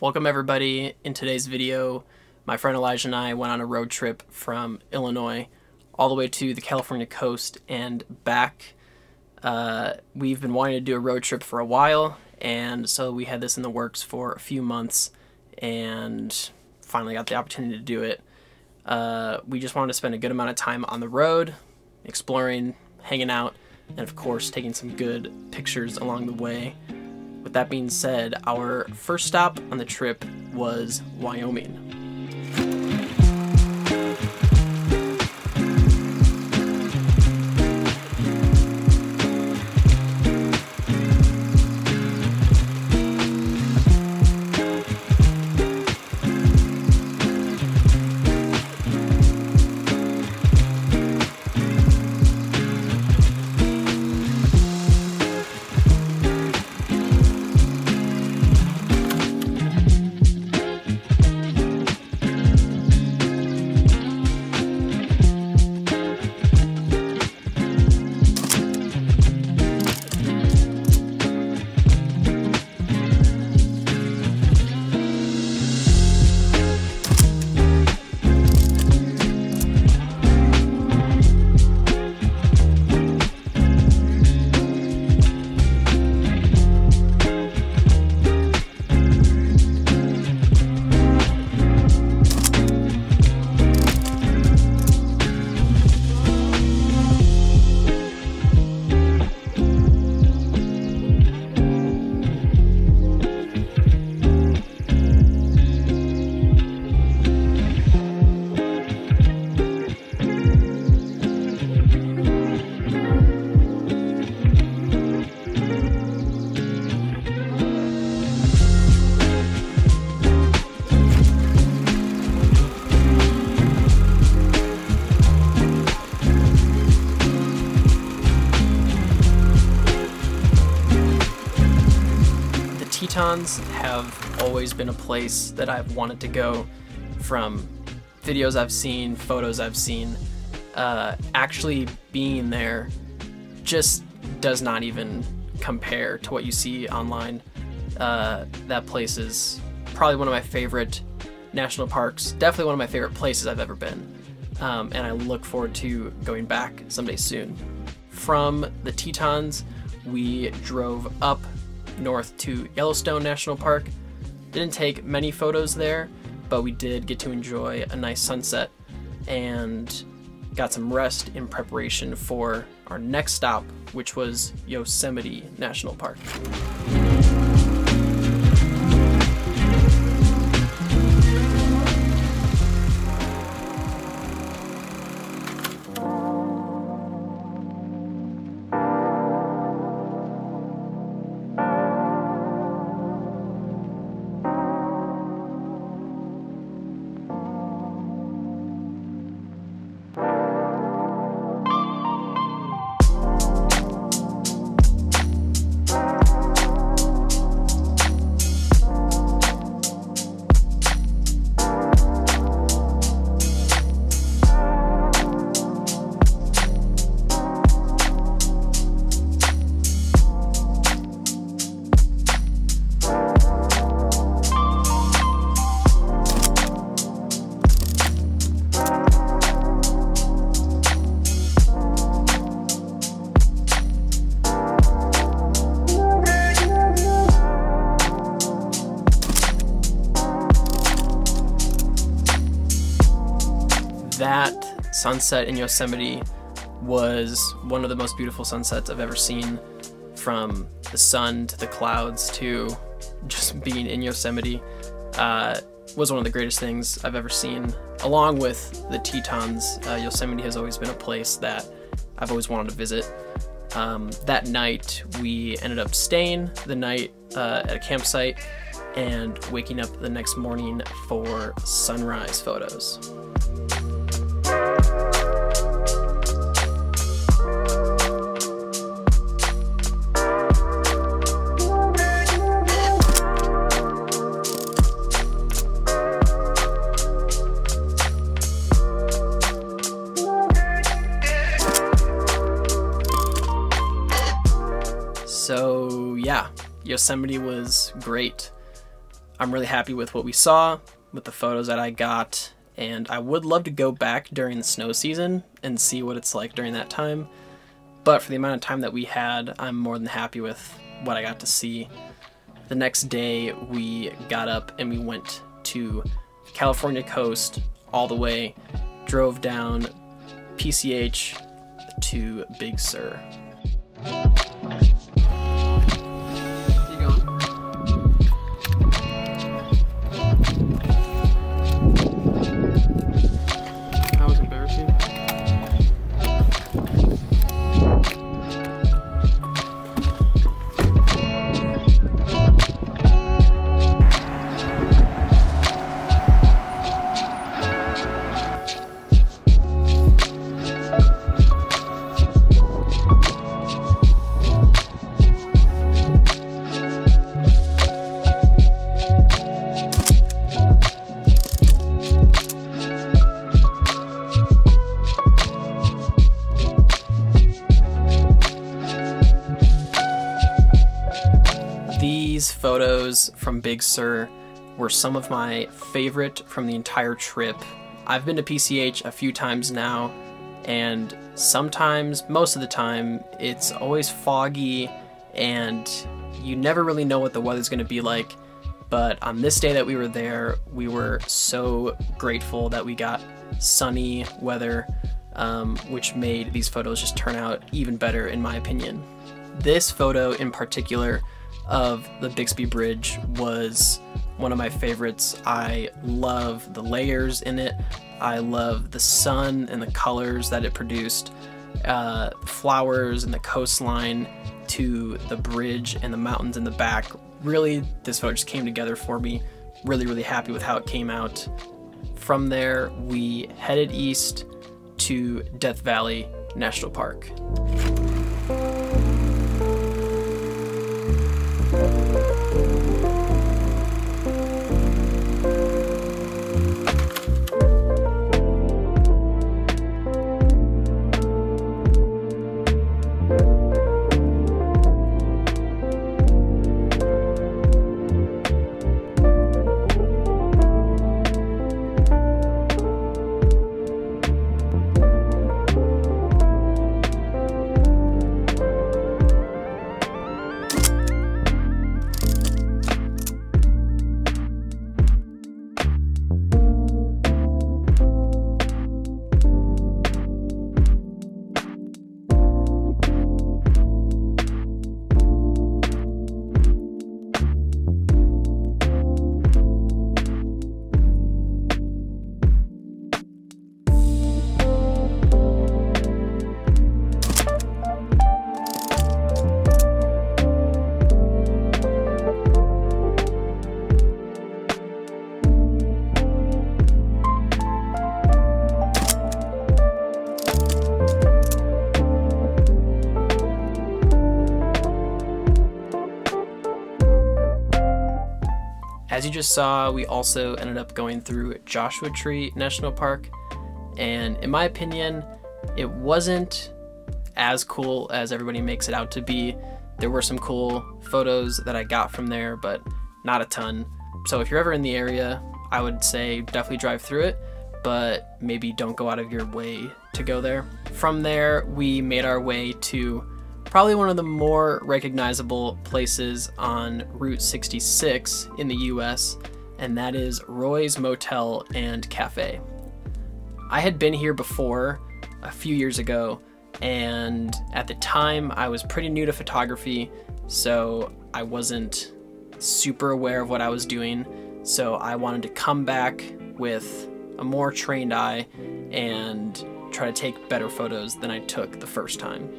Welcome everybody. In today's video, my friend Elijah and I went on a road trip from Illinois all the way to the California coast and back. We've been wanting to do a road trip for a while, and so we had this in the works for a few months and finally got the opportunity to do it. We just wanted to spend a good amount of time on the road, exploring, hanging out, and of course taking some good pictures along the way. With that being said, our first stop on the trip was Wyoming. Tetons have always been a place that I've wanted to go. From videos I've seen, photos I've seen, actually being there just does not even compare to what you see online. That place is probably one of my favorite national parks, definitely one of my favorite places I've ever been, and I look forward to going back someday soon. From the Tetons, we drove up north to Yellowstone National Park. Didn't take many photos there, but we did get to enjoy a nice sunset and got some rest in preparation for our next stop, which was Yosemite National Park. That sunset in Yosemite was one of the most beautiful sunsets I've ever seen. From the sun to the clouds to just being in Yosemite was one of the greatest things I've ever seen. Along with the Tetons, Yosemite has always been a place that I've always wanted to visit. That night we ended up staying the night at a campsite and waking up the next morning for sunrise photos. So yeah, Yosemite was great. I'm really happy with what we saw, with the photos that I got, and I would love to go back during the snow season and see what it's like during that time. But for the amount of time that we had, I'm more than happy with what I got to see. The next day we got up and we went to the California coast all the way, drove down PCH to Big Sur. These photos from Big Sur were some of my favorite from the entire trip. I've been to PCH a few times now, and sometimes, most of the time, it's always foggy and you never really know what the weather's going to be like. But on this day that we were there, we were so grateful that we got sunny weather, which made these photos just turn out even better in my opinion. This photo in particular of the Bixby Bridge was one of my favorites. I love the layers in it. I love the sun and the colors that it produced. Flowers and the coastline to the bridge and the mountains in the back. Really, this photo just came together for me. Really happy with how it came out. From there, we headed east to Death Valley National Park. As you just saw, we also ended up going through Joshua Tree National Park, and in my opinion, it wasn't as cool as everybody makes it out to be. There were some cool photos that I got from there, but not a ton. So if you're ever in the area, I would say definitely drive through it, but maybe don't go out of your way to go there. From there, we made our way to probably one of the more recognizable places on Route 66 in the US, and that is Roy's Motel and Cafe. I had been here before a few years ago, and at the time I was pretty new to photography, so I wasn't super aware of what I was doing. So I wanted to come back with a more trained eye and try to take better photos than I took the first time.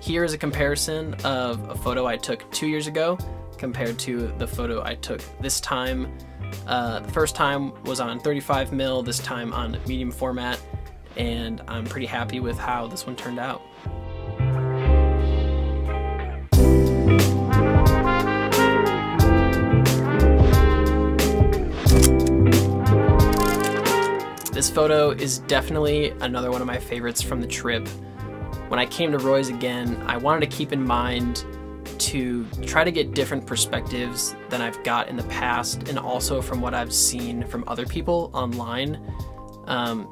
Here is a comparison of a photo I took 2 years ago compared to the photo I took this time. The first time was on 35mm, this time on medium format, and I'm pretty happy with how this one turned out. This photo is definitely another one of my favorites from the trip. When I came to Roy's again, I wanted to keep in mind to try to get different perspectives than I've got in the past, and also from what I've seen from other people online.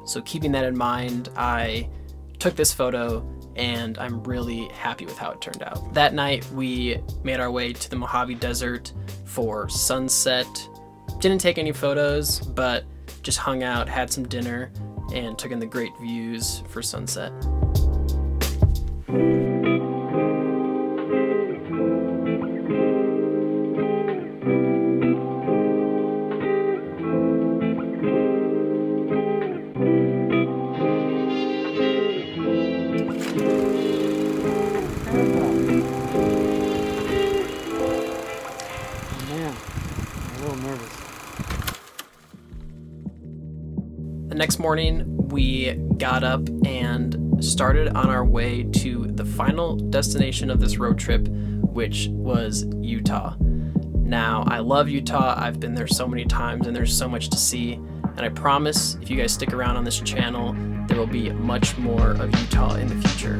So keeping that in mind, I took this photo and I'm really happy with how it turned out. That night we made our way to the Mojave Desert for sunset. Didn't take any photos, but just hung out, had some dinner, and took in the great views for sunset. The next morning, we got up and started on our way to the final destination of this road trip, which was Utah. Now, I love Utah. I've been there so many times and there's so much to see. And I promise, if you guys stick around on this channel, there will be much more of Utah in the future.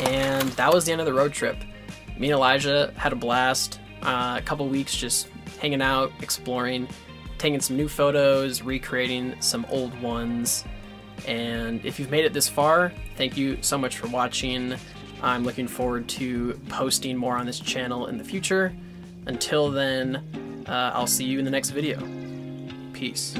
And that was the end of the road trip. Me and Elijah had a blast. A couple weeks just hanging out, exploring, taking some new photos, recreating some old ones. And if you've made it this far, thank you so much for watching. I'm looking forward to posting more on this channel in the future. Until then, I'll see you in the next video. Peace.